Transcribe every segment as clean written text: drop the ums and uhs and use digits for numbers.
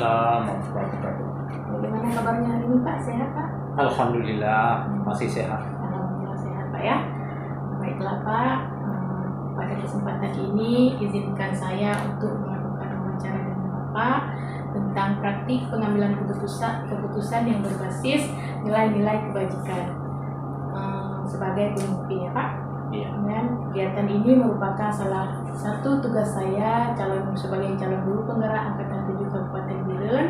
Waalaikumsalam warahmatullahi wabarakatuh. Bagaimana kabarnya hari ini Pak? Sehat Pak? Alhamdulillah masih sehat. Alhamdulillah sehat Pak ya. Baiklah Pak, pada kesempatan ini izinkan saya untuk melakukan wawancara dengan Bapak tentang praktik pengambilan keputusan yang berbasis nilai-nilai kebajikan sebagai pemimpin ya Pak. Iya. Dan kegiatan ini merupakan salah satu tugas saya sebagai calon guru penggerak Angkatan 7 Kabupaten Biren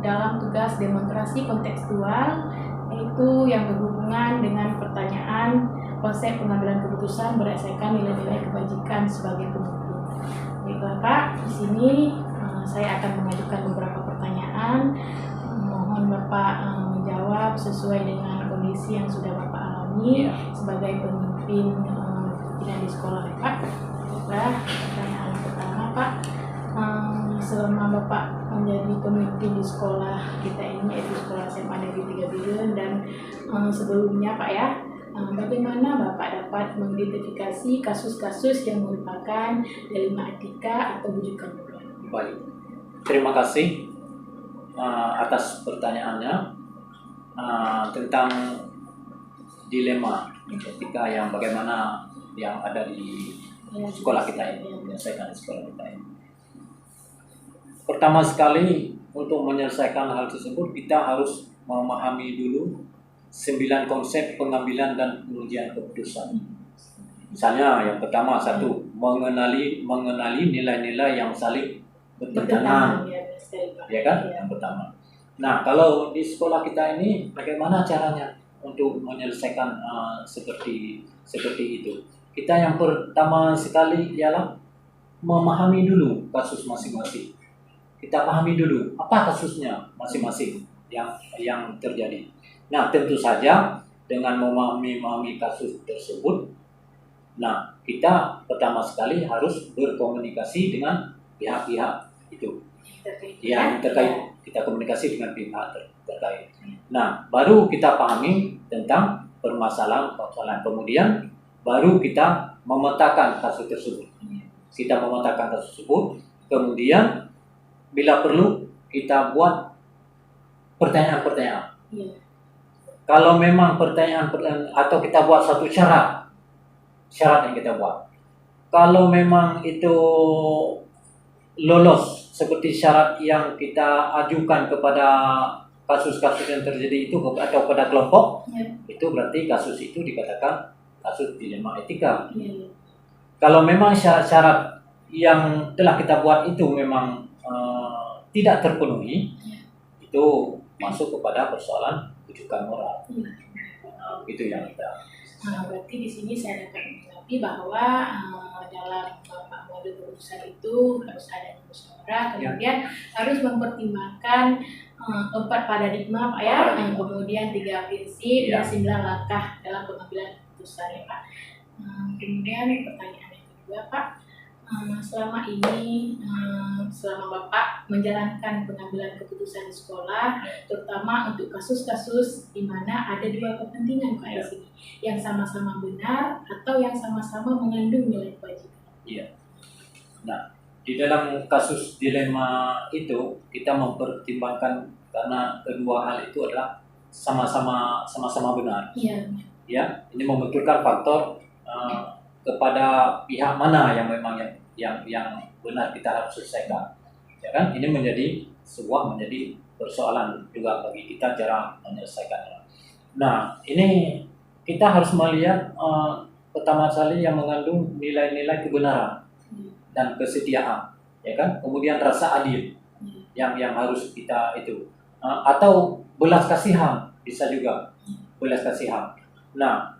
dalam tugas demonstrasi kontekstual, yaitu yang berhubungan dengan pertanyaan konsep pengambilan keputusan berdasarkan nilai-nilai kebajikan sebagai pemimpin. Baiklah Pak, di sini saya akan mengajukan beberapa pertanyaan. Mohon Bapak menjawab sesuai dengan kondisi yang sudah Bapak alami sebagai pemimpin di sekolah ya Pak. Baiklah, pertanyaan pertama Pak, selama Bapak menjadi pemimpin di sekolah kita ini, yaitu sekolah SMA Negeri 3 Biren dan sebelumnya Pak ya, bagaimana Bapak dapat mengidentifikasi kasus-kasus yang merupakan dilema etika atau bujukan moral? Baik. Terima kasih atas pertanyaannya tentang dilema etika yang bagaimana yang ada di sekolah kita ini, menyelesaikan di sekolah kita ini. Pertama sekali, untuk menyelesaikan hal tersebut kita harus memahami dulu 9 konsep pengambilan dan pengujian keputusan. Misalnya yang pertama, satu, mengenali nilai-nilai yang saling bertentangan, ya kan? Yang pertama. Nah, kalau di sekolah kita ini bagaimana caranya untuk menyelesaikan seperti itu? Kita yang pertama sekali ialah memahami dulu kasus masing-masing. Kita pahami dulu apa kasusnya masing-masing yang terjadi. Nah, tentu saja dengan memahami kasus tersebut, nah kita pertama sekali harus berkomunikasi dengan pihak-pihak itu yang terkait. Kita komunikasi dengan pihak terkait. Nah, baru kita pahami tentang permasalahan. Kemudian baru kita memetakan kasus tersebut. Kemudian bila perlu kita buat pertanyaan-pertanyaan. Kalau memang pertanyaan atau kita buat satu syarat yang kita buat. Kalau memang itu lolos seperti syarat yang kita ajukan kepada kasus-kasus yang terjadi itu atau pada kelompok, itu berarti kasus itu dikatakan kasus dilema etika. Kalau memang syarat-syarat yang telah kita buat itu memang tidak terpenuhi, itu masuk kepada persoalan rujukan moral. Itu yang kita. Berarti di sini saya dapat mengerti bahwa dalam mengambil keputusan itu harus ada musyawarah, kemudian harus mempertimbangkan 4 paradigma Pak ya, kemudian 3 prinsip dan 9 langkah dalam pengambilan keputusan ya Pak. Kemudian pertanyaan yang kedua Pak, selama Bapak menjalankan pengambilan keputusan di sekolah, terutama untuk kasus-kasus di mana ada 2 kepentingan Pak di sini, yang sama-sama benar atau yang sama-sama mengandung nilai kewajiban. Iya. Nah, di dalam kasus dilema itu kita mempertimbangkan karena kedua hal itu adalah sama-sama benar. Iya. Ya, ini membenturkan faktor kepada pihak mana yang memang yang benar kita harus selesaikan. Ya kan? Ini menjadi persoalan juga bagi kita cara menyelesaikannya. Nah, ini kita harus melihat pertama kali yang mengandung nilai-nilai kebenaran dan kesetiaan, ya kan? Kemudian rasa adil yang harus kita itu, atau belas kasihan bisa juga belas kasihan. Nah,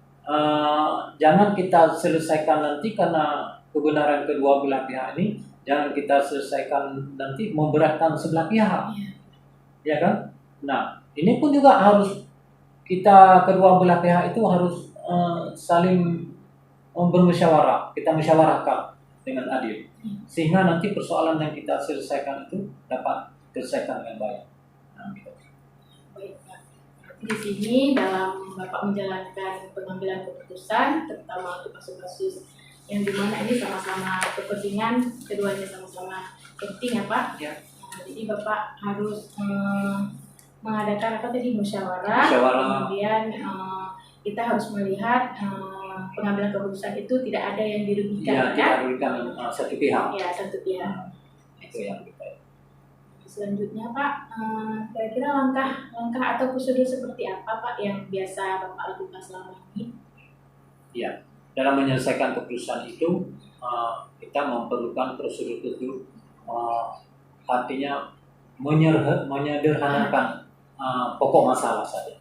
jangan kita selesaikan nanti karena kebenaran kedua belah pihak ini, jangan kita selesaikan nanti memberatkan sebelah pihak, ya kan? Nah, ini pun juga harus kita kedua belah pihak itu harus saling bermusyawarah, kita musyawarahkan dengan adil, sehingga nanti persoalan yang kita selesaikan itu dapat terselesaikan dengan baik. Nah, gitu. Baik, Pak. Di sini dalam Bapak menjalankan pengambilan keputusan, terutama untuk kasus-kasus yang dimana ini sama-sama kepentingan, keduanya sama-sama penting ya Pak. Ya. Di Jadi Bapak harus mengadakan apa tadi, musyawarah. Musyawarah. Kemudian kita harus melihat pengambilan keputusan itu tidak ada yang dirugikan, tidak merugikan satu pihak. Ya, satu pihak. Itu yang kita. Selanjutnya Pak, kira-kira langkah atau prosedur seperti apa Pak yang biasa Bapak lakukan selama ini? Ya, dalam menyelesaikan keputusan itu kita memerlukan prosedur, artinya menyederhanakan pokok masalah saja.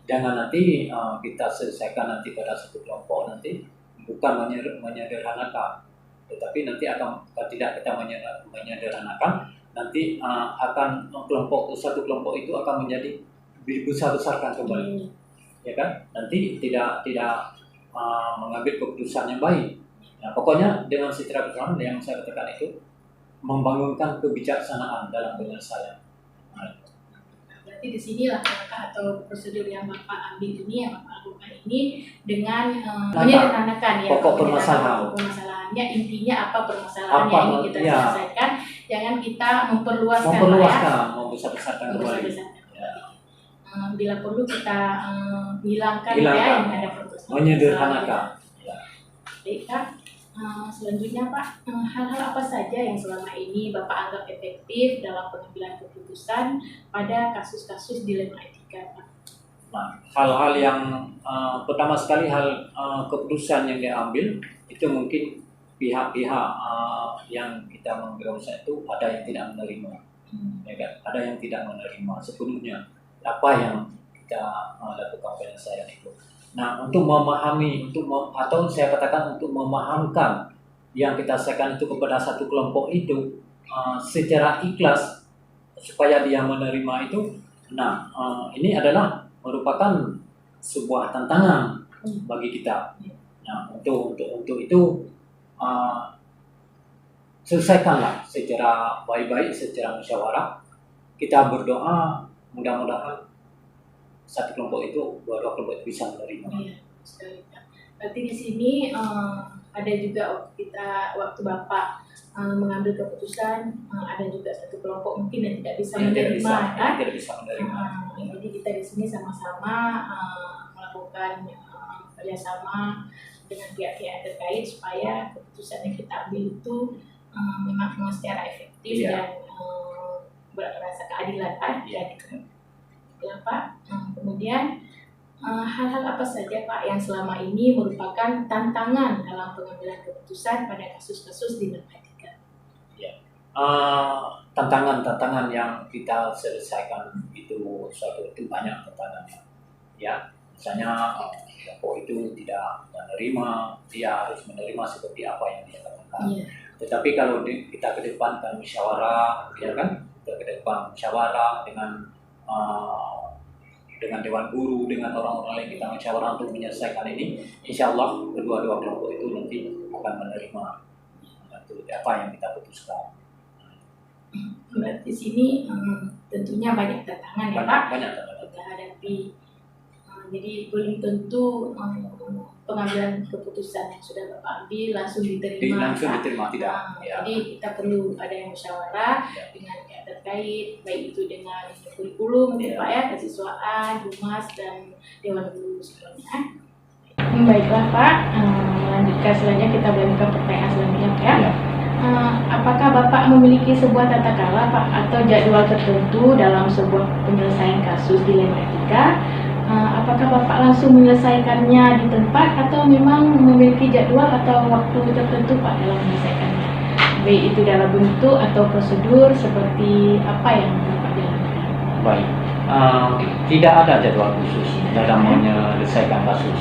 Jangan nanti kita selesaikan nanti pada satu kelompok nanti bukan menyederhanakan, tetapi nanti akan tidak kita menyederhanakan, nanti akan satu kelompok itu akan menjadi dibesar-besarkan kembali, ya kan? Nanti tidak mengambil keputusan yang baik. Nah, pokoknya dengan secara bersama yang saya katakan itu membangunkan kebijaksanaan dalam penyelesaian. Berarti di sinilah langkah atau prosedur yang Bapak ambil ini, yang Bapak lakukan ini dengan menyederhanakan ya pokok permasalahan. Permasalahannya, intinya apa permasalahan yang ingin kita selesaikan. Jangan kita memperluaskan, membesar-besarkan kembali. Bila perlu kita hilangkan ya yang ada permasalahan. Menyederhanakan. Baik Pak. Selanjutnya Pak, hal-hal apa saja yang selama ini Bapak anggap efektif dalam pengambilan keputusan pada kasus-kasus dilema etika Pak? Nah, hal-hal yang pertama sekali keputusan yang diambil itu mungkin pihak-pihak yang kita mengambil itu ada yang tidak menerima, ya kan? Ada yang tidak menerima sepenuhnya apa yang kita lakukan penyelesaian itu. Nah, untuk memahami, atau saya katakan untuk memahamkan yang kita selesaikan itu kepada satu kelompok itu secara ikhlas supaya dia menerima itu. Nah, ini adalah merupakan sebuah tantangan bagi kita. Nah, untuk itu selesaikanlah secara baik-baik, secara musyawarah. Kita berdoa mudah-mudahan satu kelompok itu, dua kelompok itu bisa menerima. Iya, sekali. Berarti di sini ada juga waktu Bapak mengambil keputusan, ada juga satu kelompok mungkin yang tidak bisa menerima, kan? Tidak bisa menerima. Jadi kita di sini sama-sama melakukan kerjasama dengan pihak-pihak terkait supaya keputusan yang kita ambil itu memang secara efektif dan berasa keadilan, kan? Ya Pak, kemudian hal-hal apa saja Pak yang selama ini merupakan tantangan dalam pengambilan keputusan pada kasus-kasus dilema etika? Ya, tantangan yang kita selesaikan itu banyak tantangannya. Ya, misalnya kelompok itu tidak menerima, dia harus menerima seperti apa yang dia katakan. Tetapi kalau kita kedepankan musyawarah, ya kan, kita kedepan musyawarah dengan dewan guru, dengan orang-orang yang kita musyawarah untuk menyelesaikan ini, insya Allah kedua-dua kelompok itu nanti akan menerima apa yang kita putuskan. Berarti di sini tentunya banyak tantangan ya Pak. Banyak tantangan kita hadapi. Jadi belum tentu pengambilan keputusan yang sudah Bapak ambil langsung diterima. Tidak. Jadi kita perlu ada yang musyawarah dengan pihak terkait, baik itu dengan kurikulum, Pak ya, kesiswaan, humas dan dewan guru sebelumnya. Baiklah Pak, lanjutkan selanjutnya kita berikan pertanyaan selanjutnya Pak ya. Apakah Bapak memiliki sebuah tata cara Pak atau jadwal tertentu dalam sebuah penyelesaian kasus dilema etika? Apakah Bapak langsung menyelesaikannya di tempat atau memang memiliki jadwal atau waktu tertentu Pak dalam menyelesaikannya? Baik itu dalam bentuk atau prosedur seperti apa yang Bapak jalankan? Baik, tidak ada jadwal khusus dalam menyelesaikan kasus.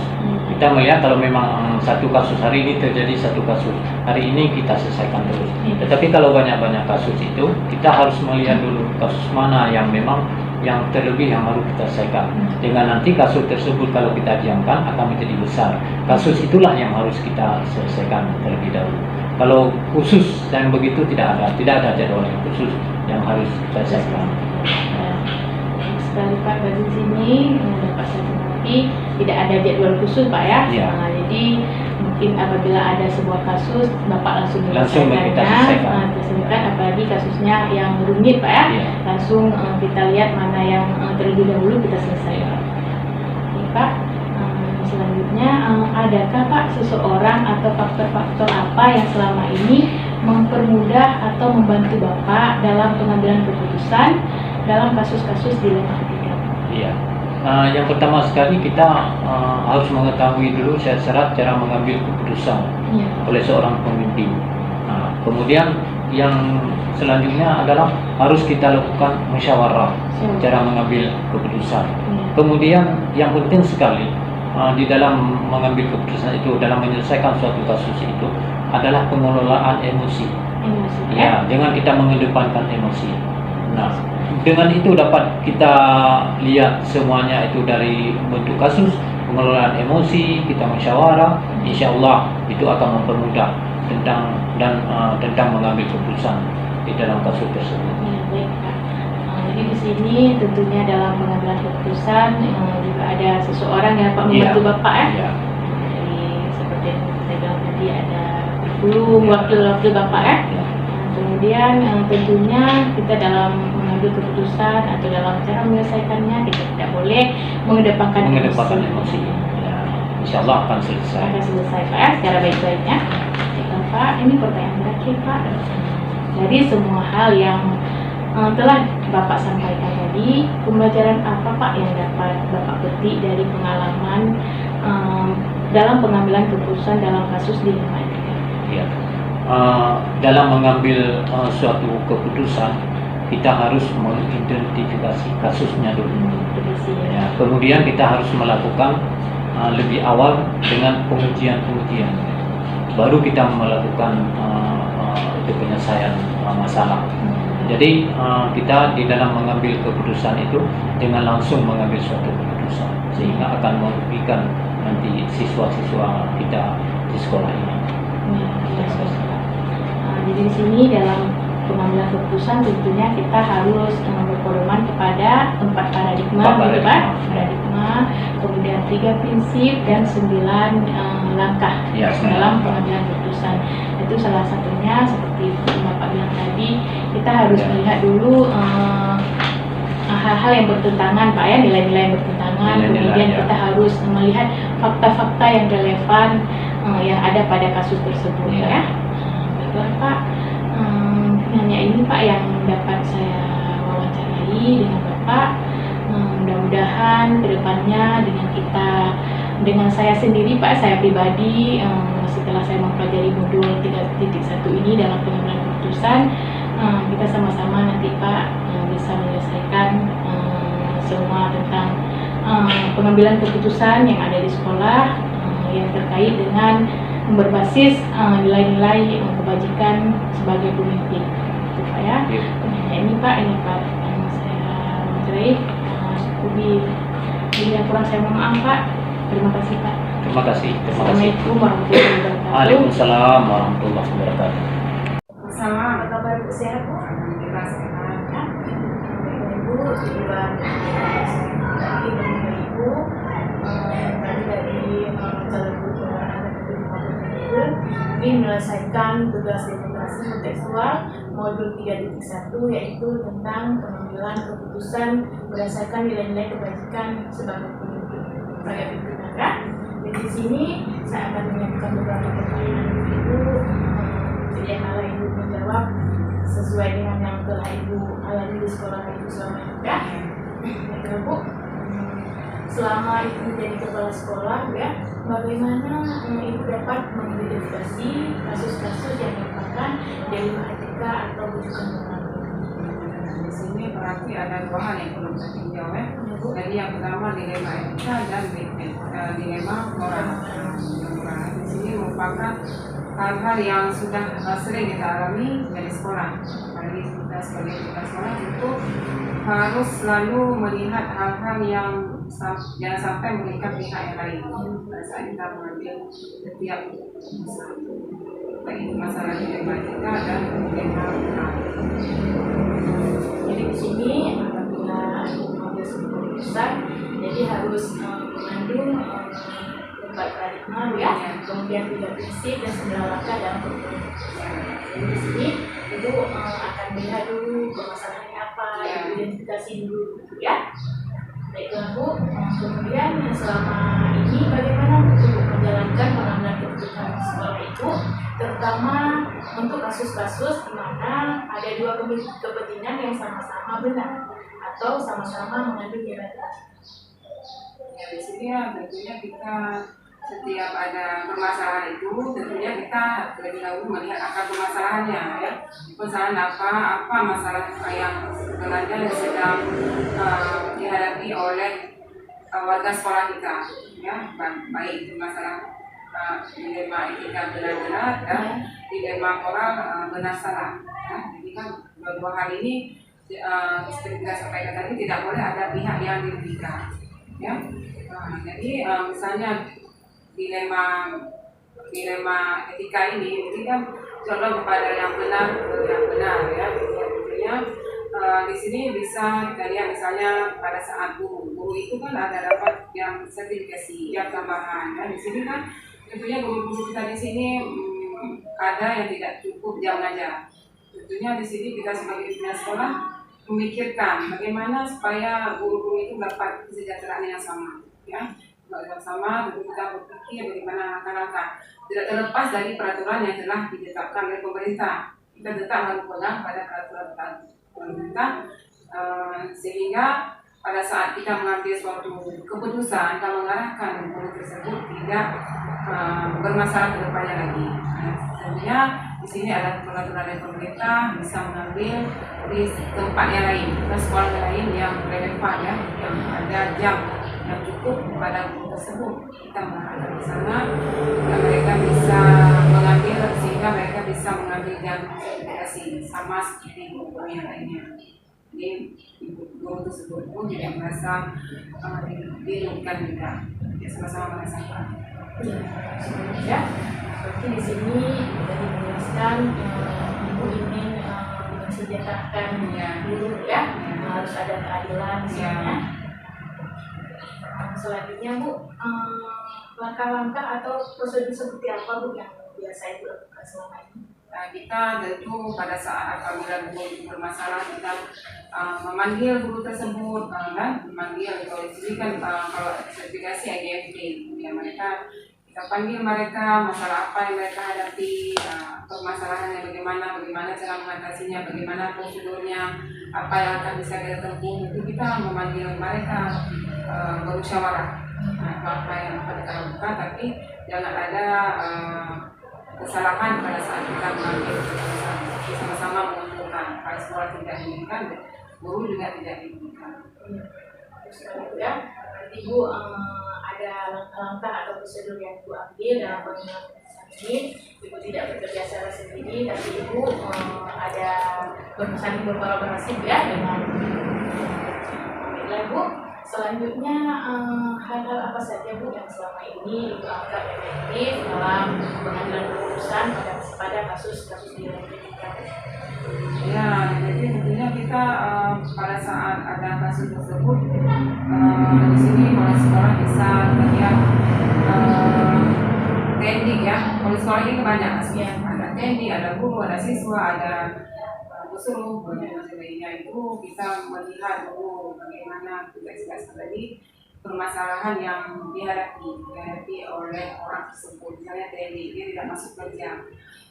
Kita melihat kalau memang satu kasus hari ini terjadi satu kasus, hari ini kita selesaikan terus. Tetapi kalau banyak-banyak kasus itu, kita harus melihat dulu kasus mana yang memang yang terlebih yang harus kita selesaikan. Dengan nanti kasus tersebut kalau kita diamkan akan menjadi besar. Kasus itulah yang harus kita selesaikan terlebih dahulu. Kalau khusus dan begitu tidak ada jadwal yang khusus yang harus kita selesaikan. Sekali Pak, dari sini dapat saya mengerti tidak ada jadwal khusus Pak ya. Jadi mungkin apabila ada sebuah kasus Bapak langsung kita selesaikan. Apalagi kasusnya yang rumit Pak ya, Iya. langsung kita lihat mana yang terlebih dahulu kita selesaikan. Oke, Pak. Selanjutnya, adakah Pak seseorang atau faktor-faktor apa yang selama ini mempermudah atau membantu Bapak dalam pengambilan keputusan dalam kasus-kasus dilema etika? Iya. Yang pertama sekali kita harus mengetahui dulu syarat cara mengambil keputusan Iya. oleh seorang pemimpin. Kemudian yang selanjutnya adalah harus kita lakukan musyawarah cara mengambil keputusan. Iya. Kemudian yang penting sekali di dalam mengambil keputusan itu, dalam menyelesaikan suatu kasus itu adalah pengelolaan emosi. Ya, jangan kita mengedepankan emosi. Nah, dengan itu dapat kita lihat semuanya itu dari bentuk kasus, pengelolaan emosi, kita musyawarah, insya Allah itu akan mempermudah tentang mengambil keputusan di dalam kasus tersebut. Ya, baik Pak. Jadi di sini tentunya dalam pengambilan keputusan juga ada seseorang yang dapat membantu Bapak ya. Iya. Jadi seperti yang saya bilang tadi ada wakil-wakil Bapak ya. Kemudian tentunya kita dalam mengambil keputusan atau dalam cara menyelesaikannya kita tidak boleh mengedepankan emosi. Ya, insya Allah akan selesai. Akan selesai Pak ya, secara baik-baiknya. Ya, Pak, ini pertanyaan terakhir Pak. Dari semua hal yang telah Bapak sampaikan tadi, pembelajaran apa Pak yang dapat Bapak petik dari pengalaman dalam pengambilan keputusan dalam kasus dilema etika? Ya. Dalam mengambil suatu keputusan kita harus mengidentifikasi kasusnya dulu. Ya, kemudian kita harus melakukan lebih awal dengan pengujian, baru kita melakukan penyelesaian masalah. Jadi kita di dalam mengambil keputusan itu dengan langsung mengambil suatu keputusan sehingga akan merugikan nanti siswa-siswa kita di sekolah ini. Jadi di sini dalam pengambilan keputusan tentunya kita harus berpedoman kepada 4 paradigma, kemudian 3 prinsip dan 9 langkah dalam pengambilan keputusan. Itu salah satunya seperti Bapak bilang tadi, kita harus melihat dulu hal-hal yang bertentangan Pak ya, nilai-nilai yang bertentangan. Kemudian kita harus melihat fakta-fakta yang relevan yang ada pada kasus tersebut ya. Baiklah Pak, hanya ini Pak yang dapat saya wawancarai dengan Bapak. Mudah-mudahan kedepannya dengan saya sendiri Pak, saya pribadi setelah saya mempelajari modul 3.1 ini dalam pengambilan keputusan, kita sama-sama nanti Pak bisa menyelesaikan semua tentang pengambilan keputusan yang ada di sekolah yang terkait dengan berbasis nilai-nilai kebajikan sebagai pemimpin. Itu Pak ya. Ini Pak yang saya wawancarai. Jadi yang kurang saya mohon maaf Pak. Terima kasih Pak. Terima kasih. Assalamualaikum warahmatullahi wabarakatuh. Waalaikumsalam warahmatullahi wabarakatuh. Sama, apa kabar Bu? Sehat Bu? Kita sehat. Ibu, tujuan tadi dari Ibu tadi dari calon guru ini menyelesaikan tugas demokrasi kontekstual modul 3.1 yaitu tentang pengambilan keputusan berdasarkan nilai-nilai kebajikan sebagai pemimpin rakyat negara. Di sini saya akan menyampaikan beberapa pertanyaan Ibu. Jadi kalau Ibu menjawab sesuai dengan yang telah Ibu alami di sekolah Ibu selama ini ya. Baiklah Bu, selama Ibu menjadi kepala sekolah ya, bagaimana Ibu dapat mengidentifikasi kasus-kasus yang merupakan dilema etika atau bujukan moral? Di sini berarti ada 2 hal yang perlu saya tinjau ya. Jadi yang pertama dilema etika dan dilema moral. Di sini merupakan hal-hal yang sudah sering kita alami dari sekolah. Apalagi kita sebagai kepala sekolah itu harus selalu melihat hal-hal yang jangan sampai mengikat pihak yang lain pada saat kita mengambil setiap masalah, baik itu masalah dilema etika dan dilema moral. Jadi di sini apabila mengambil sebuah keputusan, jadi harus mengandung 4 paradigma ya, kemudian kemudian 3 prinsip dan 9 langkah dalam kurikulum. Jadi di sini Ibu akan melihat dulu permasalahannya apa, Ibu identifikasi dulu, gitu ya. Baiklah Bu, kemudian selama ini bagaimana untuk menjalankan pengambilan keputusan di sekolah itu, terutama untuk kasus-kasus di mana ada dua kepentingan yang sama-sama benar atau sama-sama mengandung nilai positif. Ya, di sini ya tentunya kita setiap ada permasalahan itu tentunya kita lebih dahulu melihat akar permasalahannya ya. Permasalahan apa masalah yang sebenarnya sedang dihadapi oleh warga sekolah kita ya, baik itu masalah dilema etika benar-benar dan dilema moral benar salah ya. Jadi kan dua hal ini seperti kita sampaikan tadi tidak boleh ada pihak yang dirugikan ya. Jadi misalnya dilema etika ini kan condong kepada yang benar ya. Tentunya di sini bisa kita lihat misalnya pada saat guru itu kan ada dapat yang sertifikasi yang tambahan ya. Di sini kan tentunya guru-guru kita di sini ada yang tidak cukup jam mengajar. Tentunya di sini kita sebagai pimpinan sekolah memikirkan bagaimana supaya guru-guru itu dapat kesejahteraan yang sama ya. Bersama tentu kita berpikir bagaimana langkah-langkah tidak terlepas dari peraturan yang telah ditetapkan oleh pemerintah. Kita tetap harus pegang pada peraturan pemerintah sehingga pada saat kita mengambil suatu keputusan kita mengarahkan guru tersebut tidak bermasalah ke depannya lagi. Tentunya di sini ada peraturan dari pemerintah bisa mengambil di tempat yang lain, di sekolah yang lain yang relevan ya, yang ada jam yang cukup pada guru tersebut. Kita mengharapkan di sana dan mereka bisa mengambil sehingga mereka bisa mengambil jam sertifikasi sama seperti guru yang lainnya. Jadi guru tersebut pun tidak merasa dirugikan juga, ya sama-sama merasakan. Ya, berarti di sini tadi menjelaskan Ibu ingin mensejahterakan guru ya, harus ada keadilan di sini ya. Selanjutnya Bu, langkah-langkah atau prosedur seperti apa Bu yang biasa Ibu lakukan selama ini? Nah, kita tentu pada saat apabila guru bermasalah kita memanggil guru tersebut kan, memanggil kalau di sini kan kalau sertifikasi AGFT ya, mereka kita panggil mereka masalah apa yang mereka hadapi, permasalahannya bagaimana cara mengatasinya, bagaimana prosedurnya, apa yang akan bisa kita tempuh, itu kita memanggil mereka bermusyawarah apa yang akan kita lakukan, tapi jangan ada kesalahan pada saat kita mengambil keputusan. Sama-sama menguntungkan. Kalau sekolah tidak diinginkan, guru juga tidak diinginkan. Terus ya, berarti Ibu ada langkah-langkah atau prosedur yang Ibu ambil dalam pengambilan keputusan ini. Ibu tidak bekerja secara sendiri, tapi Ibu ada saling berkolaborasi ya dengan Ibu. Selanjutnya hal-hal apa saja Bu yang selama ini Ibu anggap efektif dalam pengambilan keputusan pada kasus-kasus di Ya, jadi tentunya kita pada saat ada kasus tersebut di sini oleh sekolah bisa melihat TNI ya. Oleh sekolah ini banyak ya, ada TNI, ada guru, ada siswa, ada suruh dan sebagainya. Itu kita melihat dulu bagaimana tugas-tugas tadi permasalahan yang dihadapi oleh orang tersebut. Misalnya TNI dia tidak masuk kerja,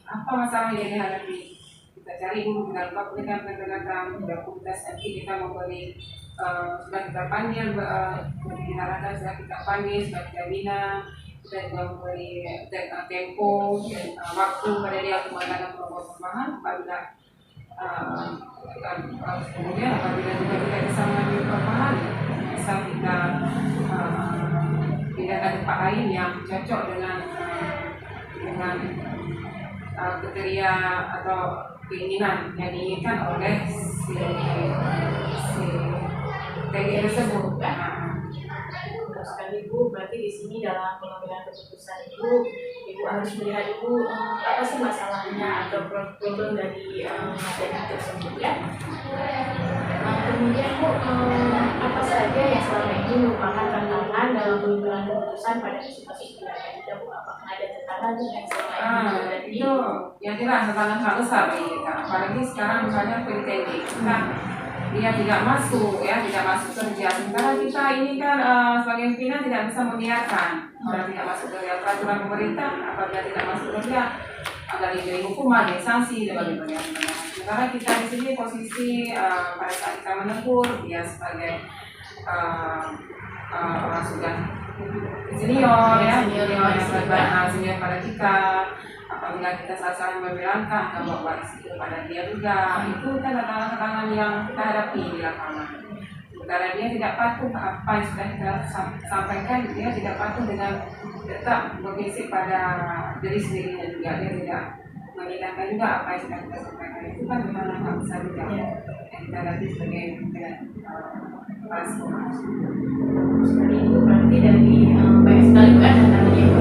apa masalah yang dihadapi, kita cari dulu, kita lakukan pendekatan dokumentasi. Nanti kita memberi sudah kita panggil dinarakan, sudah kita panggil, sudah kita bina, kita juga memberi tempo waktu pada dia untuk mengadakan perubahan apabila kemudian apabila juga tidak bisa mengambil perubahan, bisa kita pindahkan tempat lain yang cocok dengan kriteria atau keinginan yang diinginkan oleh si TNI tersebut. Sekali Ibu, berarti di sini dalam pengambilan keputusan Ibu harus melihat dulu apa sih masalahnya atau problem dari materi tersebut ya. Kemudian Bu, apa saja yang selama ini merupakan tantangan dalam pengambilan keputusan pada kasus-kasus pidana kita Bu? Apakah ada tantangan Bu yang selama ini terjadi? Itu yang jelas tantangan hal besar bagi kita. Apalagi sekarang misalnya pendidik kita dia tidak masuk kerja. Sementara kita ini kan sebagai pimpinan tidak bisa membiarkan orang tidak masuk kerja. Peraturan pemerintah apabila tidak masuk kerja agar diberi hukuman, sanksi dan sebagainya. Sementara kita di sini posisi pada saat kita menegur dia sebagai orang sudah senior senior pada kita. Apabila kita salah membelangkan bahwa risiko pada dia juga, itu kan tantangan yang kita hadapi di lapangan. Sementara dia tidak patuh apa yang sudah kita sampaikan, dia tidak patuh dengan tetap berprinsip pada diri sendirinya juga, dia tidak mengindahkan juga apa yang sudah kita sampaikan. Itu kan tantangan yang besar juga yang kita hadapi sebagai kepala sekolah. Seperti itu berarti dari banyak sekali Bu tantangannya Bu.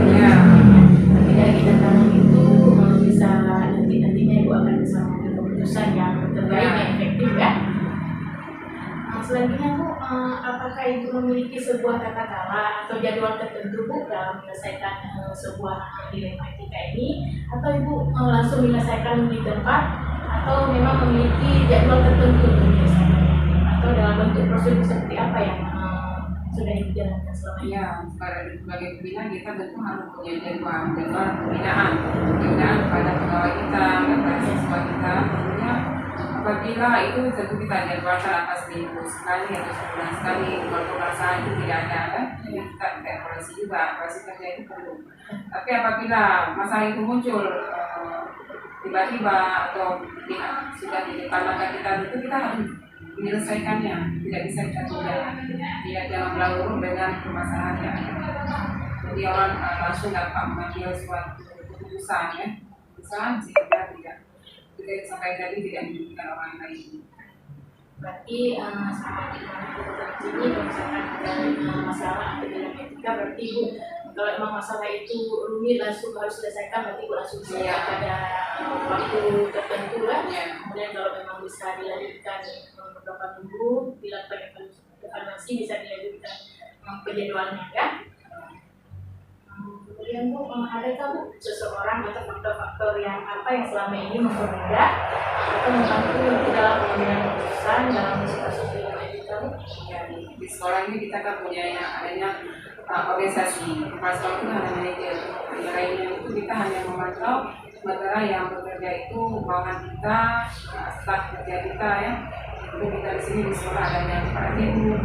Tapi dari tantangan itu bisa nantinya Ibu akan bisa mengambil keputusan yang terbaik yang efektif ya. Selanjutnya Bu, apakah Ibu memiliki sebuah tata cara atau jadwal tertentu Bu dalam menyelesaikan sebuah dilema etika ini, atau Ibu langsung menyelesaikan di tempat, atau memang memiliki jadwal tertentu untuk menyelesaikan, atau dalam bentuk prosedur seperti apa yang sudah dijalankan selama ini? Ya, sebagai pembina kita tentu harus punya jadwal pembinaan kepada pegawai kita, kepada siswa kita. Tentunya apabila itu tentu kita jadwalkan atas minggu sekali atau sebulan sekali. Kalau perasaan itu tidak ada kan, kita evaluasi juga, evaluasi kerja itu perlu. Tapi apabila masalah itu muncul tiba-tiba atau sudah di depan mata kita, itu kita harus menyelesaikannya, tidak bisa kita tunda. Dia jangan berlarut dengan permasalahan yang ada. Jadi orang langsung dapat mengambil suatu keputusan ya, keputusan sehingga tidak sampai tadi tidak merugikan orang lain. Berarti seperti ini kalau misalkan ada masalah atau dilema etika, berarti Ibu kalau memang masalah itu rumit langsung harus selesaikan, berarti Ibu langsung selesaikan pada waktu tertentu kan. Kemudian kalau memang bisa dilanjutkan beberapa minggu, dilakukan evaluasi, bisa dilanjutkan ke jadwalnya kan. Kemudian Bu, adakah Bu seseorang atau faktor-faktor yang selama ini mempermudah atau membantu dalam pengambilan keputusan dalam kasus dilema etika Bu? Ya, di sekolah ini kita kan punya adanya organisasi. Kepala sekolah itu hanya manajer. Yang lainnya itu kita hanya memantau sementara yang bekerja itu bawahan kita, staf kerja kita ya. Itu kita di sini di sekolah adanya kepala ibu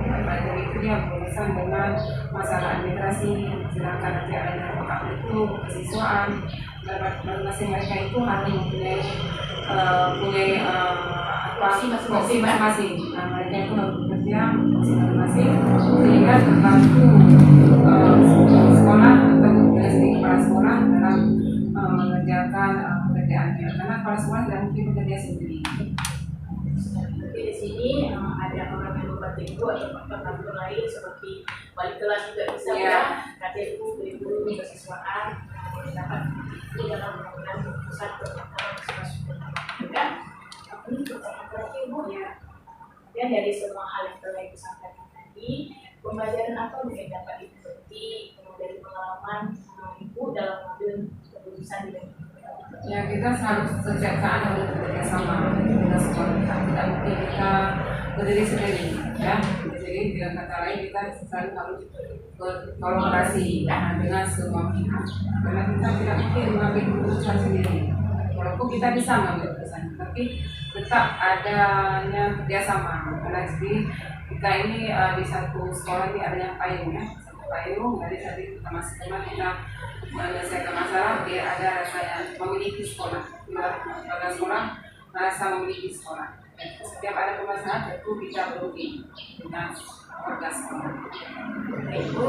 itu dia berurusan dengan masalah administrasi, sedangkan nanti adanya pakar itu kesiswaan. Masing-masing mereka itu harus mempunyai masing-masing. Nah, mereka itu harus bekerja masing-masing sehingga terbantu sekolah atau dari kepala sekolah dalam mengerjakan pekerjaannya. Karena kepala sekolah tidak mungkin bekerja sendiri. Tapi di sini ada orang yang membantu Ibu atau faktor-faktor lain seperti wali kelas juga bisa ya, KTU, guru, kesiswaan dapat di dalam melakukan keputusan tentang siswa-siswa kan. Ini berarti Ibu ya. Dan dari semua hal yang telah Ibu sampaikan tadi, pembelajaran apa mungkin dapat Ibu petik dari pengalaman Ibu dalam mengambil keputusan di dalam ya, kita harus setiap saat harus bekerja sama dengan sekolah kita. Tidak mungkin kita berdiri sendiri ya. Jadi dengan kata lain kita selalu harus berkolaborasi dengan semua pihak. Karena kita tidak mungkin mengambil keputusan sendiri. Walaupun kita bisa mengambil keputusan, tapi tetap adanya kerjasama. Karena jadi kita ini di satu sekolah ini adanya payung ya. Payung dari tadi kita masing-masing kita menyelesaikan masalah biar ada rasa yang memiliki sekolah, biar sekolah merasa memiliki sekolah. Setiap ada permasalahan tentu kita berugi dengan warga sekolah. Ibu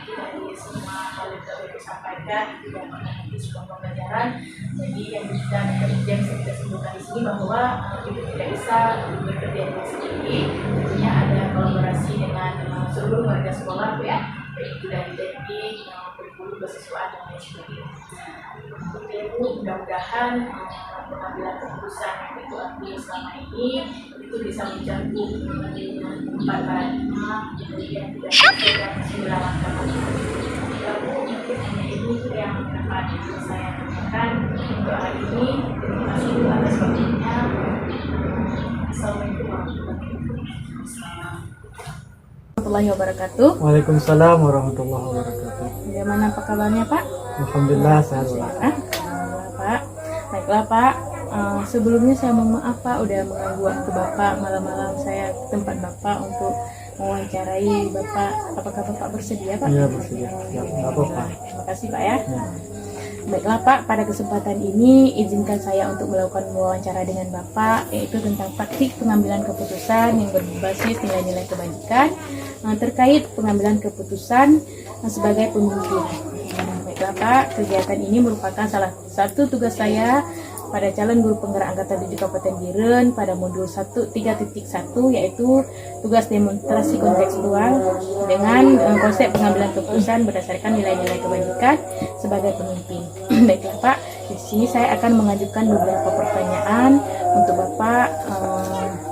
dari semua hal yang telah disampaikan tidak menjadi sebuah pembelajaran. Jadi yang bisa kita simpulkan di sini bahwa Ibu tidak bisa bekerja dengan sendiri. Tentunya ada kolaborasi dengan seluruh warga sekolah ya, baik itu dari teknik, guru, kesiswaan dan lain sebagainya. Ibu mudah-mudahan pengambilan keputusan yang Ibu ambil selama ini itu bisa mencakup 4 paradigma, kemudian tidak 9 langkah. Lalu mungkin hanya itu yang dapat saya katakan untuk hari ini. Terima kasih atas waktunya. Assalamualaikum warahmatullahi wabarakatuh. Waalaikumsalam warahmatullahi wabarakatuh. Bagaimana apa kabarnya Pak? Alhamdulillah sehat. Alhamdulillah Pak. Baiklah Pak, sebelumnya saya mohon maaf Pak udah mengganggu waktu Bapak malam-malam saya ke tempat Bapak untuk mewawancarai Bapak. Apakah Bapak bersedia Pak? Iya bersedia. Ya, nggak apa-apa. Terima kasih Pak ya. Ya. Baiklah Pak, pada kesempatan ini izinkan saya untuk melakukan wawancara dengan Bapak, yaitu tentang praktik pengambilan keputusan yang berbasis nilai-nilai kebajikan terkait pengambilan keputusan sebagai pemimpin. Baiklah Pak, kegiatan ini merupakan salah satu tugas saya pada calon guru penggerak angkatan 7 Kabupaten Biren pada modul 3.1, yaitu tugas demonstrasi kontekstual dengan konsep pengambilan keputusan berdasarkan nilai-nilai kebajikan sebagai pemimpin. Baiklah Pak, di sini saya akan mengajukan beberapa pertanyaan untuk Bapak.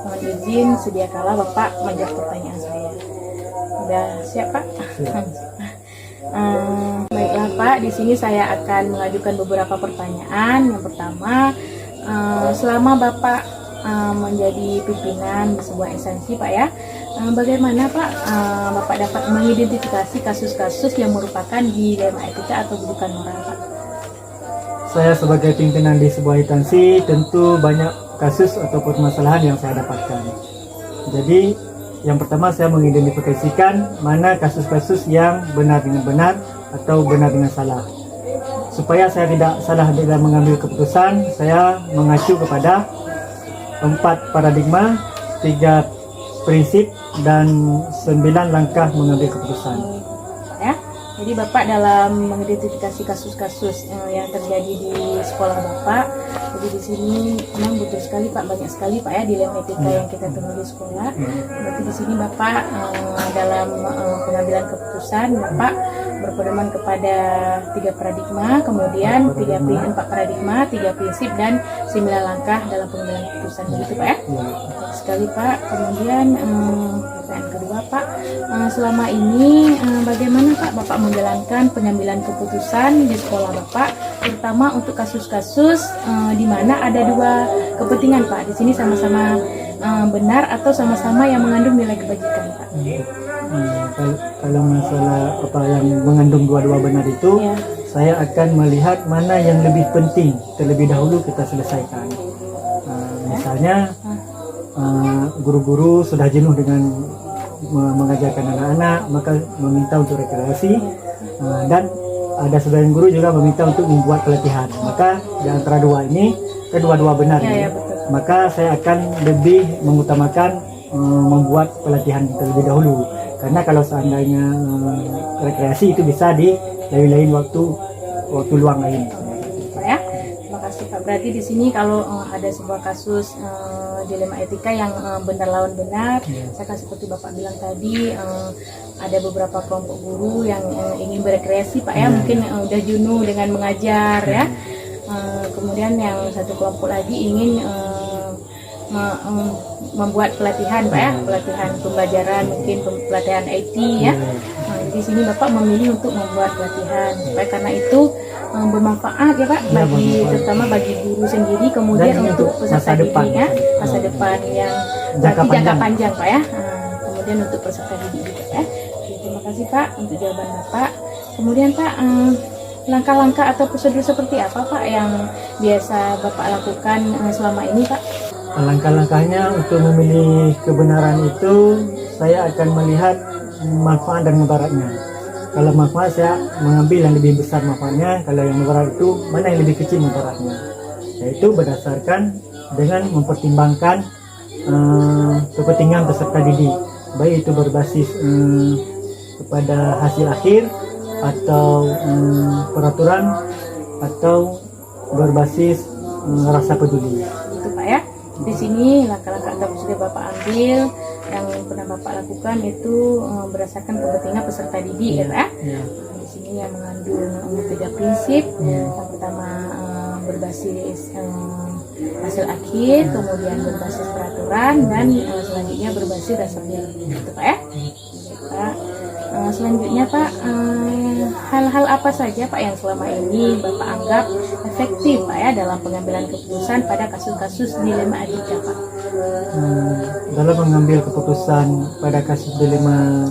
Mohon izin sediakala Bapak menjawab pertanyaan saya. Sudah siap Pak? Baiklah Pak, di sini saya akan mengajukan beberapa pertanyaan. Yang pertama, selama Bapak menjadi pimpinan di sebuah instansi Pak ya, bagaimana Pak Bapak dapat mengidentifikasi kasus-kasus yang merupakan dilema etika atau bukan moral Pak? Saya sebagai pimpinan di sebuah instansi tentu banyak kasus atau permasalahan yang saya dapatkan. Jadi yang pertama saya mengidentifikasikan mana kasus-kasus yang benar dengan benar atau benar dengan salah. Supaya saya tidak salah dalam mengambil keputusan, saya mengacu kepada 4 paradigma, 3 prinsip, dan 9 langkah mengambil keputusan. Ya, jadi Bapak dalam mengidentifikasi kasus-kasus yang terjadi di sekolah Bapak, jadi di sini memang betul sekali Pak, banyak sekali Pak ya dilema etika yang kita temui di sekolah. Berarti di sini Bapak dalam pengambilan keputusan Bapak berpedoman kepada 3 paradigma, kemudian 4 paradigma, 3 prinsip, dan 9 langkah dalam pengambilan keputusan. Begitu Pak ya? Baik sekali Pak. Kemudian pertanyaan kedua Pak, selama ini bagaimana Pak Bapak menjalankan pengambilan keputusan di sekolah Bapak, terutama untuk kasus-kasus di mana ada 2 kepentingan Pak. Di sini sama-sama benar atau sama-sama yang mengandung nilai kebajikan Pak. Kalau masalah apa yang mengandung dua-dua benar itu, Ya. saya akan melihat mana yang lebih penting terlebih dahulu kita selesaikan. Misalnya guru-guru sudah jenuh dengan mengajarkan anak-anak, maka meminta untuk rekreasi, dan ada sebagian guru juga meminta untuk membuat pelatihan. Maka di antara dua ini, kedua-dua benar. Ya, ini. ya, betul. Maka saya akan lebih mengutamakan membuat pelatihan terlebih dahulu. Karena kalau seandainya rekreasi itu bisa di lain-lain waktu luang lain. Pak ya. Terima kasih Pak. Berarti di sini kalau ada sebuah kasus dilema etika yang benar lawan benar, saya kan seperti Bapak bilang tadi, ada beberapa kelompok guru yang ingin berekreasi Pak ya, mungkin udah jenuh dengan mengajar ya. Kemudian yang satu kelompok lagi ingin membuat pelatihan Pak ya, pelatihan pembelajaran, mungkin pelatihan IT ya. Di sini Bapak memilih untuk membuat pelatihan supaya karena itu bermanfaat ya Pak bagi terutama bagi guru sendiri, kemudian Dan untuk peserta didiknya masa ya. depan yang jangka panjang Pak ya. Kemudian untuk peserta didik juga Pak ya. Oke, terima kasih Pak untuk jawaban Bapak. Kemudian Pak, langkah-langkah atau prosedur seperti apa Pak yang biasa Bapak lakukan selama ini Pak? Langkah-langkahnya untuk memilih kebenaran itu, saya akan melihat manfaat dan mudaratnya. Kalau manfaat saya mengambil yang lebih besar manfaatnya, kalau yang mudarat itu mana yang lebih kecil mudaratnya. Yaitu berdasarkan dengan mempertimbangkan kepentingan peserta didik, baik itu berbasis kepada hasil akhir atau peraturan atau berbasis rasa peduli. Itu Pak ya. Di sini langkah-langkah yang sudah Bapak ambil yang pernah Bapak lakukan itu berdasarkan kepentingan peserta didik ya Pak. Ya. Di sini yang mengandung 3 prinsip. Yang pertama berbasis hasil akhir, kemudian berbasis peraturan, dan selanjutnya berbasis dasar nilai. Gitu Pak ya. Pak. Selanjutnya Pak, hal-hal apa saja Pak yang selama ini Bapak anggap efektif Pak ya dalam pengambilan keputusan pada kasus-kasus dilema etika Pak? Dalam mengambil keputusan pada kasus dilema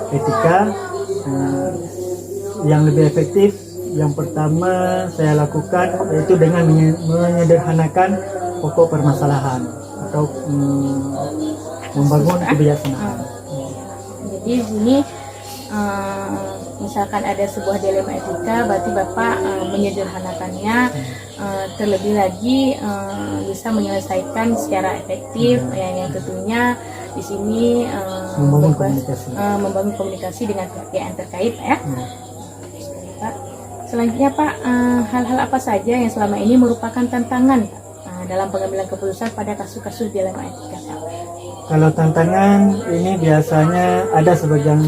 etika, yang lebih efektif, yang pertama saya lakukan yaitu dengan menyederhanakan pokok permasalahan atau membangun kebijaksanaan. Jadi di sini misalkan ada sebuah dilema etika, berarti Bapak menyederhanakannya, terlebih lagi bisa menyelesaikan secara efektif, yang tentunya di sini membangun komunikasi dengan pihak yang terkait ya. Pak. Selanjutnya Pak, hal-hal apa saja yang selama ini merupakan tantangan dalam pengambilan keputusan pada kasus-kasus dilema etika Pak? Kalau tantangan ini biasanya ada sebagian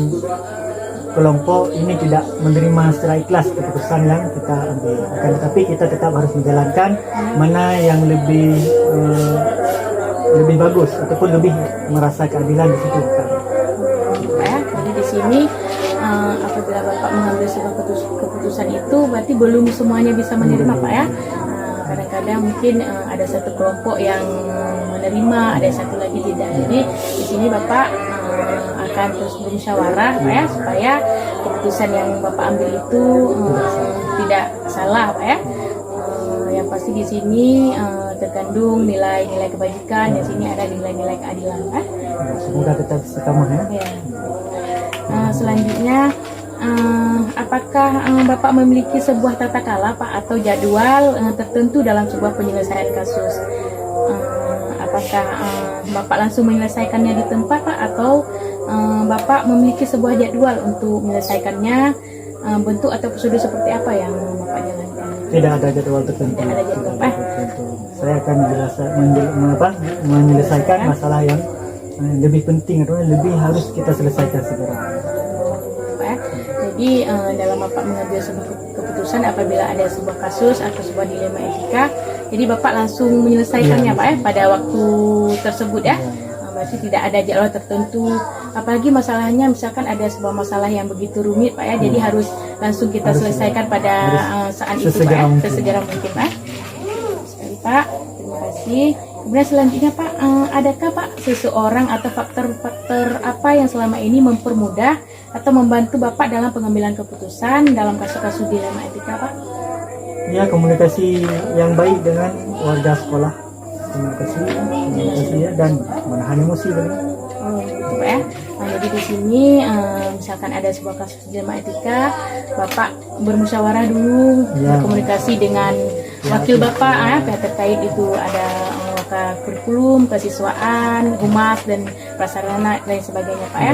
kelompok ini tidak menerima secara ikhlas keputusan yang kita ambil. Akan tetapi kita tetap harus menjalankan mana yang lebih bagus ataupun lebih merasa keadilan di situ. Ya, jadi di sini apabila Bapak mengambil sebuah keputusan itu berarti belum semuanya bisa menerima Pak ya. Kadang-kadang mungkin ada satu kelompok yang menerima, ada satu lagi tidak. Jadi di sini Bapak akan terus bermusyawarah Pak ya, supaya keputusan yang Bapak ambil itu tidak salah Pak ya. Yang pasti di sini terkandung nilai-nilai kebajikan, di sini ada nilai-nilai keadilan Pak. Semoga tetap istiqamah ya. Selanjutnya, apakah Bapak memiliki sebuah tata cara Pak atau jadwal tertentu dalam sebuah penyelesaian kasus? Apakah Bapak langsung menyelesaikannya di tempat Pak, atau Bapak memiliki sebuah jadwal untuk menyelesaikannya, bentuk atau prosedur seperti apa yang Bapak jalankan? Tidak ada jadwal tertentu. Tidak ada jadwal Pak. Saya akan menyelesaikan masalah yang lebih penting atau lebih harus kita selesaikan segera. Pak. Jadi dalam Bapak mengambil sebuah keputusan apabila ada sebuah kasus atau sebuah dilema etika, jadi Bapak langsung menyelesaikannya Pak ya pada waktu tersebut ya. Berarti tidak ada jadwal tertentu. Apalagi masalahnya misalkan ada sebuah masalah yang begitu rumit Pak ya, jadi harus langsung kita selesaikan pada saat itu Pak ya, sesegera mungkin Pak. Sekali Pak, terima kasih. Kemudian selanjutnya Pak, adakah Pak seseorang atau faktor-faktor apa yang selama ini mempermudah atau membantu Bapak dalam pengambilan keputusan dalam kasus-kasus dilema etika Pak? Ya, komunikasi yang baik dengan warga sekolah, komunikasi ya, dan menahan emosi kan. Oh, gitu Pak ya. Jadi di sini misalkan ada sebuah kasus dilema etika, Bapak bermusyawarah dulu, berkomunikasi dengan wakil Bapak, pihak terkait itu ada kurikulum, kesiswaan, humas dan prasarana lain sebagainya Pak ya.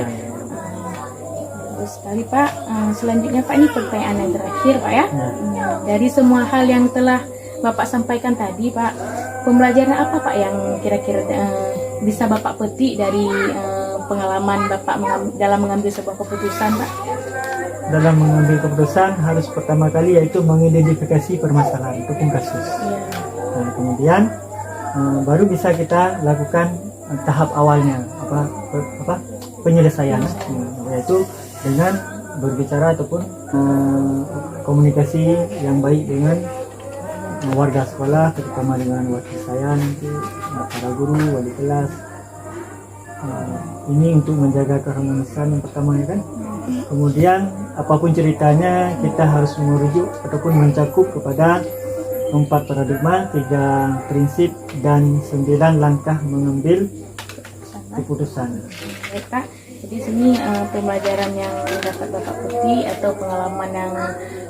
Terus sekali Pak, selanjutnya Pak, ini pertanyaan yang terakhir Pak ya. Dari semua hal yang telah Bapak sampaikan tadi Pak, pembelajaran apa Pak yang kira-kira bisa Bapak petik dari pengalaman Bapak dalam mengambil sebuah keputusan Pak? Dalam mengambil keputusan harus pertama kali yaitu mengidentifikasi permasalahan ataupun kasus. Nah, kemudian baru bisa kita lakukan tahap awalnya penyelesaian, yaitu dengan berbicara ataupun komunikasi yang baik dengan warga sekolah, terutama dengan wakil saya nanti, para guru, wali kelas. Ini untuk menjaga keharmonisan yang pertama ya kan. Kemudian apapun ceritanya kita harus merujuk ataupun mencakup kepada 4 paradigma, 3 prinsip, dan 9 langkah mengambil keputusan. Baik Pak, jadi sini pembelajaran yang dapat Bapak petik atau pengalaman yang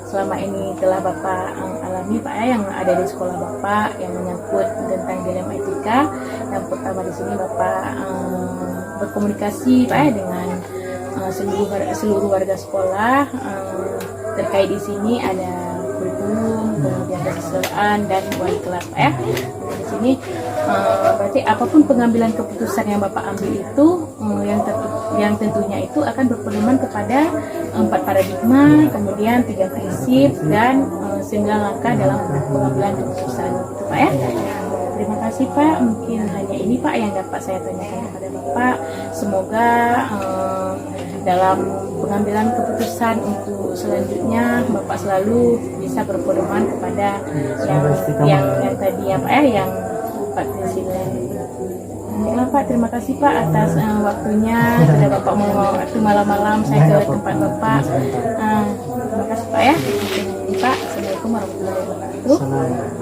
selama ini telah Bapak alami Pak ya, yang ada di sekolah Bapak yang menyangkut tentang dilema etika. Yang pertama di sini Bapak berkomunikasi Pak ya dengan seluruh warga sekolah. Terkait di sini ada kurikulum, kemudian kesiswaan dan wali kelas Pak ya. Di sini berarti apapun pengambilan keputusan yang Bapak ambil itu yang tentunya itu akan berpedoman kepada 4 paradigma, kemudian 3 prinsip dan 9 langkah dalam pengambilan keputusan, gitu Pak ya. Terima kasih Pak, mungkin hanya ini Pak yang dapat saya tanyakan kepada Bapak. Semoga dalam pengambilan keputusan untuk selanjutnya Bapak selalu bisa berpedoman kepada yang tadi ya Pak ya, yang 4 prinsip. Baiklah Pak, terima kasih Pak atas waktunya. Sudah Bapak mau waktu malam-malam saya ke tempat Bapak. Terima kasih Pak ya. Pak, Assalamualaikum warahmatullahi wabarakatuh.